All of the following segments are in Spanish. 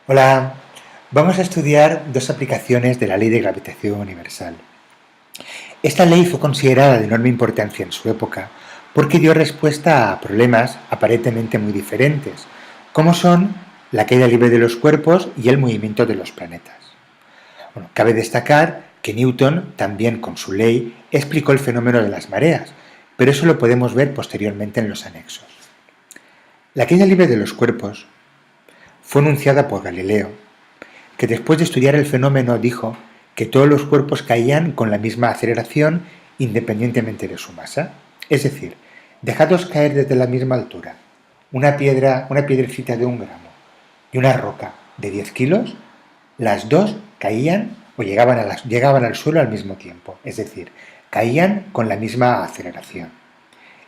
Hola, vamos a estudiar dos aplicaciones de la ley de gravitación universal. Esta ley fue considerada de enorme importancia en su época porque dio respuesta a problemas aparentemente muy diferentes, como son la caída libre de los cuerpos y el movimiento de los planetas. Bueno, cabe destacar que Newton también con su ley explicó el fenómeno de las mareas, pero eso lo podemos ver posteriormente en los anexos. La caída libre de los cuerpos fue enunciada por Galileo, que después de estudiar el fenómeno dijo que todos los cuerpos caían con la misma aceleración independientemente de su masa. Es decir, dejadlos caer desde la misma altura, una piedrecita de 1 gramo y una roca de 10 kilos, las dos caían o llegaban al suelo al mismo tiempo, es decir, caían con la misma aceleración.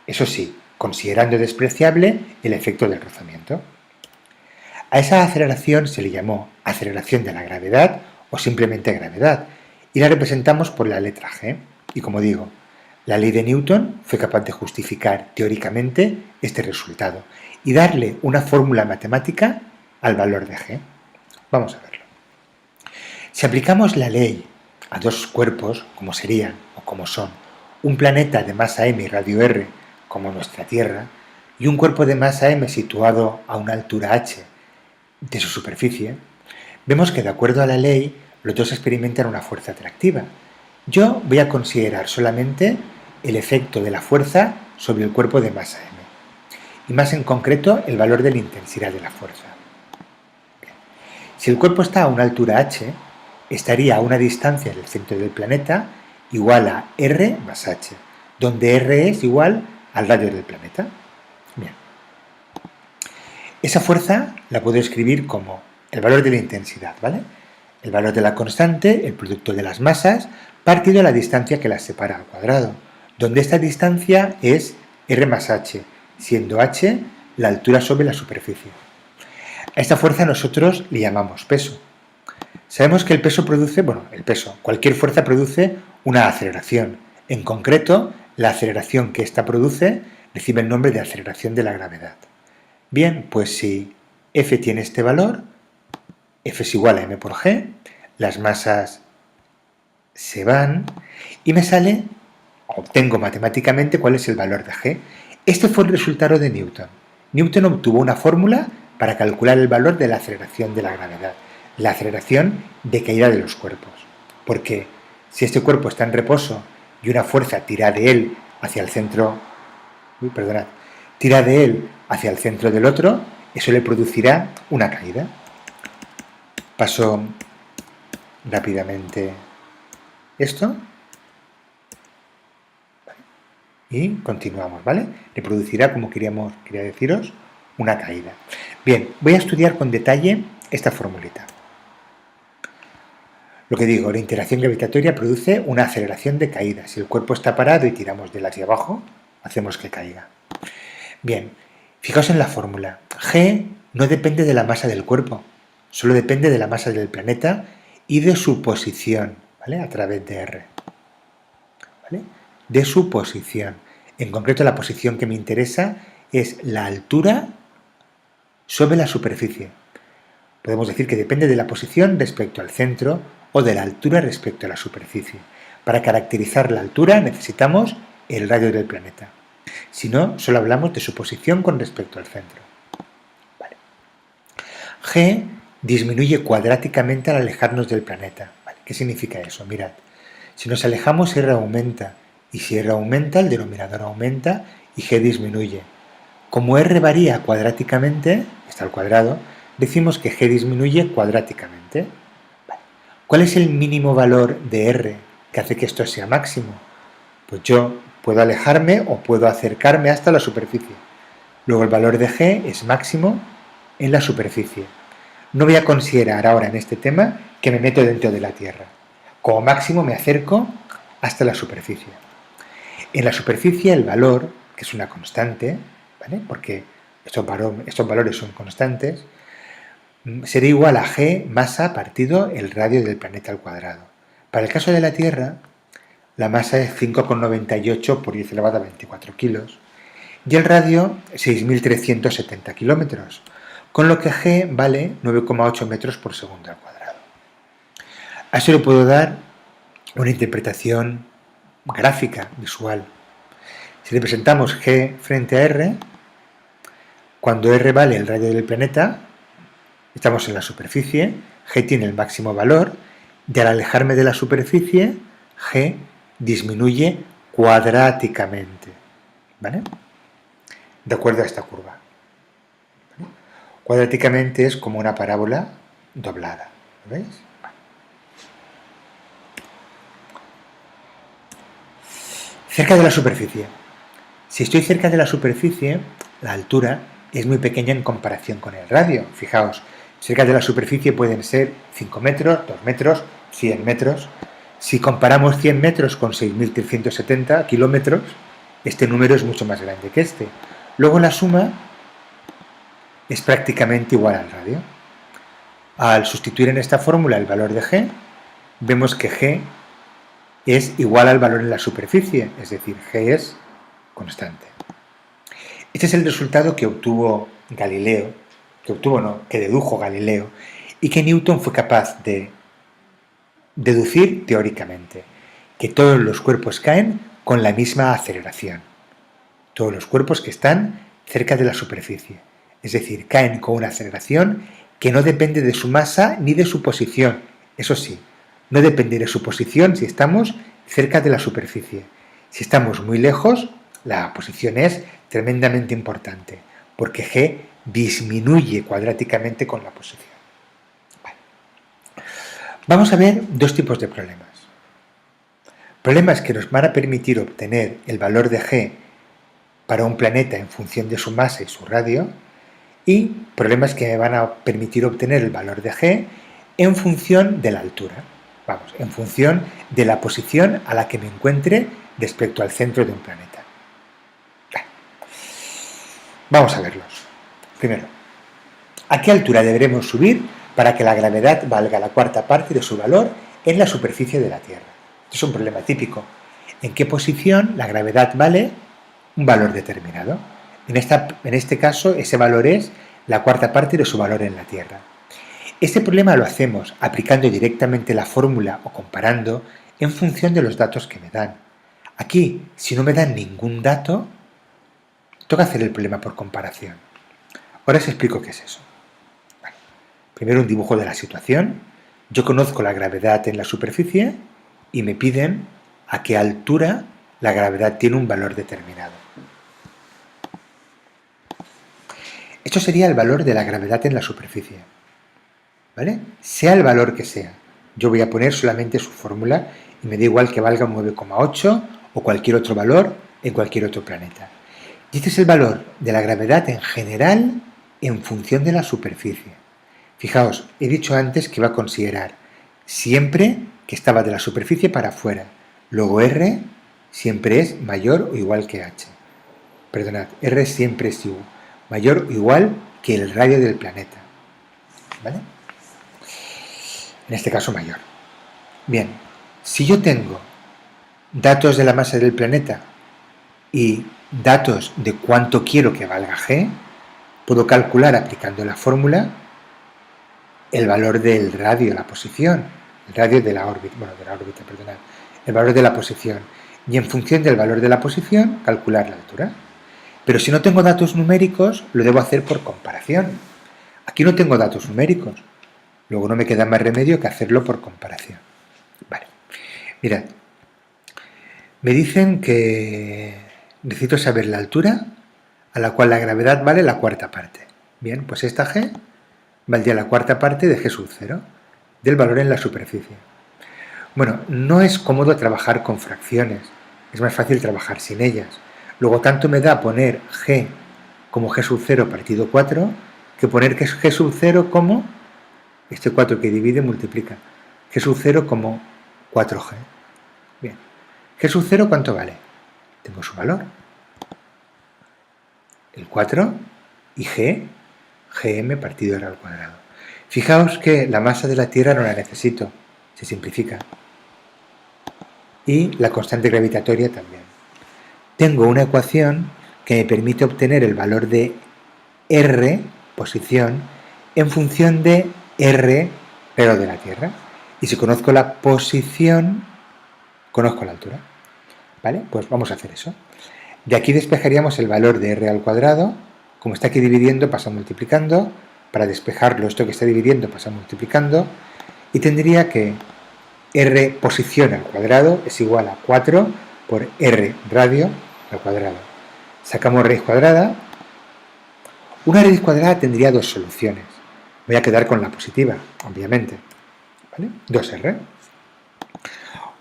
Eso sí, considerando despreciable el efecto del rozamiento. A esa aceleración se le llamó aceleración de la gravedad o simplemente gravedad, y la representamos por la letra g. Y como digo, la ley de Newton fue capaz de justificar teóricamente este resultado y darle una fórmula matemática al valor de g. Vamos a verlo. Si aplicamos la ley a dos cuerpos, como serían o como son un planeta de masa m y radio r, como nuestra Tierra, y un cuerpo de masa m situado a una altura h de su superficie, vemos que de acuerdo a la ley los dos experimentan una fuerza atractiva. Yo voy a considerar solamente el efecto de la fuerza sobre el cuerpo de masa m, y más en concreto el valor de la intensidad de la fuerza. Bien. Si el cuerpo está a una altura h, estaría a una distancia del centro del planeta igual a r más h, donde r es igual al radio del planeta. Bien. Esa fuerza la puedo escribir como el valor de la intensidad, ¿vale? El valor de la constante, el producto de las masas, partido de la distancia que las separa al cuadrado, donde esta distancia es r más h, siendo h la altura sobre la superficie. A esta fuerza nosotros le llamamos peso. Sabemos que el peso produce, cualquier fuerza produce una aceleración. En concreto, la aceleración que ésta produce recibe el nombre de aceleración de la gravedad. Bien, pues si F tiene este valor, F es igual a m por g, las masas se van y me sale, obtengo matemáticamente cuál es el valor de g. Este fue el resultado de Newton. Newton obtuvo una fórmula para calcular el valor de la aceleración de la gravedad, la aceleración de caída de los cuerpos. Porque si este cuerpo está en reposo y una fuerza tira de él hacia el centro, tira de él hacia el centro del otro, eso le producirá una caída. Paso rápidamente esto y continuamos, ¿vale? Le producirá, como quería deciros, una caída. Bien, voy a estudiar con detalle esta formulita. Lo que digo, la interacción gravitatoria produce una aceleración de caída. Si el cuerpo está parado y tiramos de él hacia abajo, hacemos que caiga. Bien, fijaos en la fórmula. G no depende de la masa del cuerpo, solo depende de la masa del planeta y de su posición, ¿vale? A través de R. ¿Vale? De su posición. En concreto, la posición que me interesa es la altura sobre la superficie. Podemos decir que depende de la posición respecto al centro o de la altura respecto a la superficie. Para caracterizar la altura necesitamos el radio del planeta. Si no, solo hablamos de su posición con respecto al centro. Vale. G disminuye cuadráticamente al alejarnos del planeta. Vale. ¿Qué significa eso? Mirad, si nos alejamos R aumenta, y si R aumenta, el denominador aumenta y G disminuye. Como R varía cuadráticamente, está al cuadrado, decimos que G disminuye cuadráticamente. Vale. ¿Cuál es el mínimo valor de R que hace que esto sea máximo? Pues yo puedo alejarme o puedo acercarme hasta la superficie. Luego el valor de G es máximo en la superficie. No voy a considerar ahora en este tema que me meto dentro de la Tierra. Como máximo me acerco hasta la superficie. En la superficie el valor, que es una constante, ¿vale? Porque estos valores son constantes, será igual a G masa partido el radio del planeta al cuadrado. Para el caso de la Tierra, la masa es 5,98 por 10 elevado a 24 kilos y el radio 6.370 kilómetros. con lo que g vale 9,8 metros por segundo al cuadrado. A eso le puedo dar una interpretación gráfica, visual. Si representamos g frente a r, cuando r vale el radio del planeta, estamos en la superficie, g tiene el máximo valor, y al alejarme de la superficie, g disminuye cuadráticamente, ¿vale? De acuerdo a esta curva. ¿Vale? Cuadráticamente es como una parábola doblada, ¿lo veis? Vale. Cerca de la superficie. Si estoy cerca de la superficie, la altura es muy pequeña en comparación con el radio. Fijaos, cerca de la superficie pueden ser 5 metros, 2 metros, 100 metros. Si comparamos 100 metros con 6.370 kilómetros, este número es mucho más grande que este. Luego la suma es prácticamente igual al radio. Al sustituir en esta fórmula el valor de g, vemos que g es igual al valor en la superficie, es decir, g es constante. Este es el resultado que obtuvo Galileo, que dedujo Galileo, y que Newton fue capaz de deducir teóricamente, que todos los cuerpos caen con la misma aceleración. Todos los cuerpos que están cerca de la superficie, es decir, caen con una aceleración que no depende de su masa ni de su posición. Eso sí, no depende de su posición si estamos cerca de la superficie. Si estamos muy lejos, la posición es tremendamente importante, porque g disminuye cuadráticamente con la posición. Vale. Vamos a ver dos tipos de problemas. Problemas que nos van a permitir obtener el valor de g para un planeta en función de su masa y su radio, y problemas que me van a permitir obtener el valor de g en función de la altura. Vamos, en función de la posición a la que me encuentre respecto al centro de un planeta. Vamos a verlos. Primero, ¿a qué altura deberemos subir para que la gravedad valga la cuarta parte de su valor en la superficie de la Tierra? Este es un problema típico. ¿En qué posición la gravedad vale un valor determinado? En este caso, ese valor es la cuarta parte de su valor en la Tierra. Este problema lo hacemos aplicando directamente la fórmula o comparando en función de los datos que me dan. Aquí, si no me dan ningún dato, toca hacer el problema por comparación. Ahora os explico qué es eso. Bueno, primero un dibujo de la situación. Yo conozco la gravedad en la superficie y me piden a qué altura la gravedad tiene un valor determinado. Esto sería el valor de la gravedad en la superficie, ¿vale? Sea el valor que sea. Yo voy a poner solamente su fórmula y me da igual que valga un 9,8 o cualquier otro valor en cualquier otro planeta. Y este es el valor de la gravedad en general en función de la superficie. Fijaos, he dicho antes que iba a considerar siempre que estaba de la superficie para afuera. Luego R siempre es mayor o igual que H. Perdonad, R siempre es mayor o igual que el radio del planeta. ¿Vale? En este caso mayor. Bien, si yo tengo datos de la masa del planeta y datos de cuánto quiero que valga g, puedo calcular aplicando la fórmula el valor del radio, la posición, el radio de la órbita, perdonad, el valor de la posición, y en función del valor de la posición calcular la altura. Pero si no tengo datos numéricos, lo debo hacer por comparación. Aquí no tengo datos numéricos, luego no me queda más remedio que hacerlo por comparación. Vale, mirad, me dicen que necesito saber la altura a la cual la gravedad vale la cuarta parte. Bien, pues esta g valdría la cuarta parte de g sub 0, del valor en la superficie. Bueno, no es cómodo trabajar con fracciones, es más fácil trabajar sin ellas. Luego tanto me da poner g como g sub 0 partido 4 que poner que es g sub 0 como este 4 que divide multiplica g sub 0 como 4g. Bien, g sub 0 ¿cuánto vale? Tengo su valor, el 4, y gm partido r al cuadrado. Fijaos que la masa de la Tierra no la necesito, se simplifica. Y la constante gravitatoria también. Tengo una ecuación que me permite obtener el valor de r posición en función de R, pero de la Tierra. Y si conozco la posición, conozco la altura. ¿Vale? Pues vamos a hacer eso. De aquí despejaríamos el valor de R al cuadrado. Como está aquí dividiendo, pasa multiplicando. Para despejarlo, esto que está dividiendo pasa multiplicando. Y tendría que R posición al cuadrado es igual a 4 por R radio al cuadrado. Sacamos raíz cuadrada. Una raíz cuadrada tendría dos soluciones. Voy a quedar con la positiva, obviamente. ¿Vale? 2R.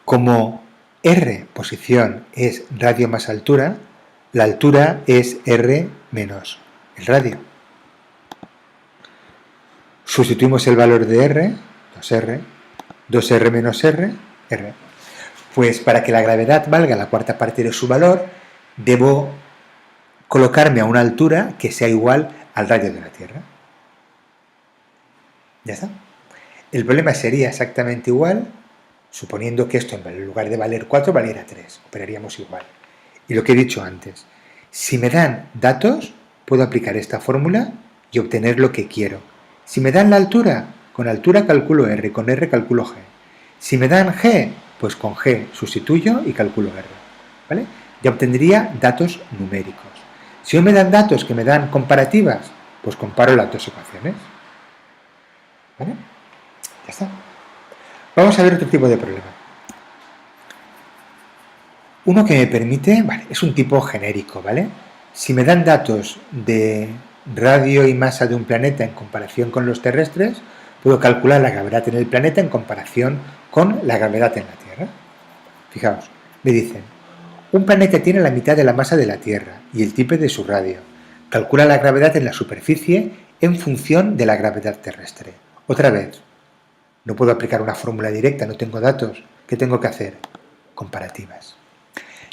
Como R posición es radio más altura, la altura es R menos el radio. Sustituimos el valor de R, 2R, 2R menos R, R. Pues para que la gravedad valga la cuarta parte de su valor, debo colocarme a una altura que sea igual al radio de la Tierra. ¿Ya está? El problema sería exactamente igual, suponiendo que esto en lugar de valer 4 valiera 3. Operaríamos igual. Y lo que he dicho antes, si me dan datos, puedo aplicar esta fórmula y obtener lo que quiero. Si me dan la altura, con altura calculo R, con R calculo G. Si me dan G, pues con G sustituyo y calculo R. ¿Vale? Ya obtendría datos numéricos. Si no me dan datos que me dan comparativas, pues comparo las dos ecuaciones. ¿Vale? Ya está. Vamos a ver otro tipo de problema. Uno que me permite, vale, es un tipo genérico, ¿vale? Si me dan datos de radio y masa de un planeta en comparación con los terrestres, puedo calcular la gravedad en el planeta en comparación con la gravedad en la Tierra. Fijaos, me dicen, un planeta tiene la mitad de la masa de la Tierra y el triple de su radio. Calcula la gravedad en la superficie en función de la gravedad terrestre. Otra vez, no puedo aplicar una fórmula directa, no tengo datos. ¿Qué tengo que hacer? Comparativas.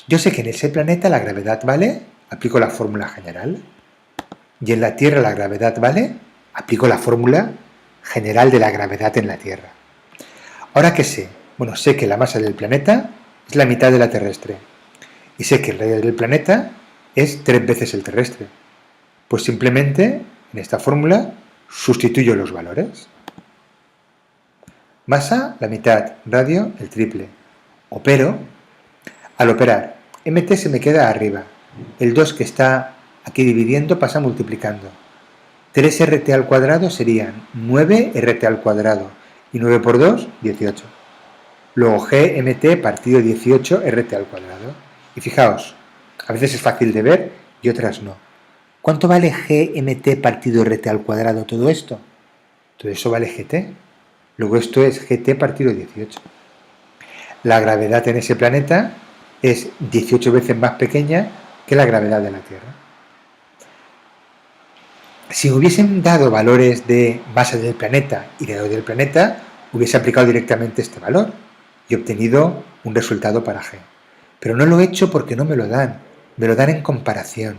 Yo sé que en ese planeta la gravedad vale, aplico la fórmula general. Y en la Tierra la gravedad vale, aplico la fórmula general de la gravedad en la Tierra. ¿Ahora qué sé? Bueno, sé que la masa del planeta es la mitad de la terrestre. Y sé que el radio del planeta es 3 veces el terrestre. Pues simplemente, en esta fórmula, sustituyo los valores. Masa, la mitad, radio, el triple. Opero. Al operar, mt se me queda arriba. El 2 que está aquí dividiendo pasa multiplicando. 3rt al cuadrado serían 9rt al cuadrado. Y 9 por 2, 18. Luego gmt partido 18 rt al cuadrado. Y fijaos, a veces es fácil de ver y otras no. ¿Cuánto vale gmt partido rt al cuadrado todo esto? Todo eso vale gt. Luego esto es gt partido 18. La gravedad en ese planeta es 18 veces más pequeña que la gravedad de la Tierra. Si hubiesen dado valores de masa del planeta y de radio del planeta, hubiese aplicado directamente este valor y obtenido un resultado para G. Pero no lo he hecho porque no me lo dan en comparación.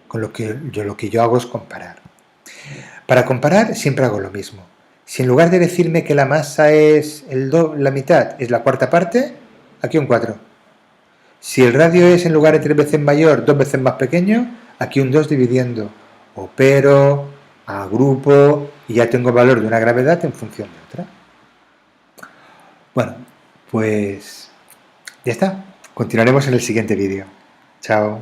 Con lo que yo hago es comparar. Para comparar siempre hago lo mismo. Si en lugar de decirme que la masa es la mitad, es la cuarta parte, aquí un 4. Si el radio es en lugar de 3 veces mayor, 2 veces más pequeño, aquí un 2 dividiendo. Opero, agrupo y ya tengo el valor de una gravedad en función de otra. Bueno, pues ya está. Continuaremos en el siguiente vídeo. Chao.